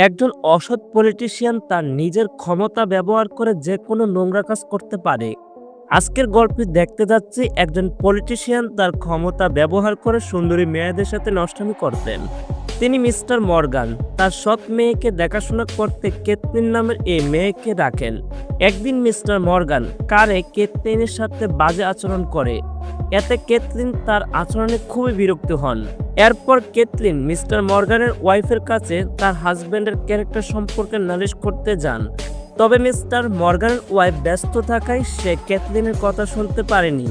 একজন অসৎ পলিটিশিয়ান তার নিজের ক্ষমতা ব্যবহার করে যে কোনো নোংরা কাজ করতে পারে। আজকের গল্পে দেখতে যাচ্ছি একজন পলিটিশিয়ান তার ক্ষমতা ব্যবহার করে সুন্দরী মেয়েদের সাথে নষ্টামি করতেন। তিনি মিস্টার মর্গান তার সৎ মেয়েকে দেখাশোনা করতে কেতলিন নামের এই মেয়েকে রাখেন। একদিন মিস্টার মর্গান কারে কেতলিনের সাথে বাজে আচরণ করে। এতে কেতলিন তার আচরণে খুবই বিরক্ত হন। এরপর কেতলিন মিস্টার মর্গানের ওয়াইফের কাছে তার হাজব্যান্ডের ক্যারেক্টার সম্পর্কে নালিশ করতে যান। তবে মিস্টার মর্গানের ওয়াইফ ব্যস্ত থাকায় সে কেতলিনের কথা শুনতে পারেনি।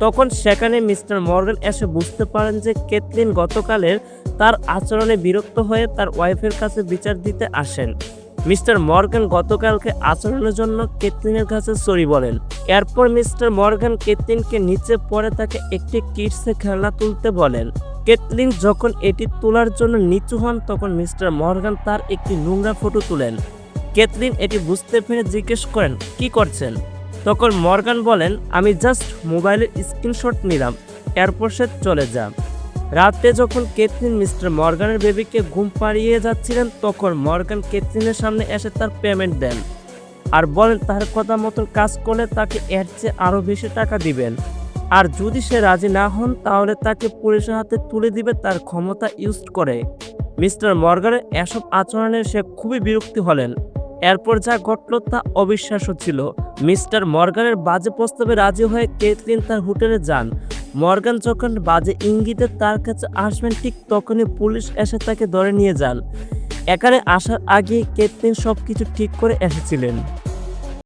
তখন সেখানে মিস্টার মর্গান এসে বুঝতে পারেন যে কেতলিন গতকালের তার আচরণে বিরক্ত হয়ে তার ওয়াইফের কাছে বিচার দিতে আসেন। মিস্টার মর্গান গতকালকে আচরণের জন্য কেতলিনের কাছে সরি বলেন। এরপর মিস্টার মর্গান কেতলিনকে নিচে পড়ে তাকে একটি কিডসে খেলনা তুলতে বলেন। কেতলিন যখন এটি তোলার জন্য নিচু হন তখন মিস্টার মর্গান তার একটি নোংরা ফটো তুলেন। কেতলিন এটি বুঝতে পেরে জিজ্ঞেস করেন, কি করছেন? তখন মর্গান বলেন, আমি জাস্ট মোবাইলের স্ক্রিনশট নিলাম। এরপর সে চলে যান। রাতে যখন কেতলিন মিস্টার মর্গানের বেবিকে ঘুম পাড়িয়ে যাচ্ছিলেন তখন মর্গান কেতলিনের সামনে এসে তার পেমেন্ট দেন আর বলেন তার কথা মতন কাজ করলে তাকে এর চেয়ে আরও বেশি টাকা দিবেন, আর যদি সে রাজি না হন তাহলে তাকে পুলিশের হাতে তুলে দিবে তার ক্ষমতা ইউজ করে। মিস্টার মর্গানের এসব আচরণে সে খুবই বিরক্ত হলেন। এরপর যা ঘটল তা অবিশ্বাস্য ছিল। মিস্টার মর্গানের বাজে প্রস্তাবে রাজি হয়ে কেতলিন তার হোটেলে যান। মর্গান যখন বাজে ইঙ্গিতে তার কাছে আসবেন ঠিক তখনই পুলিশ এসে তাকে ধরে নিয়ে যান। এখানে আসার আগে কেতলিন সবকিছু ঠিক করে এসেছিলেন।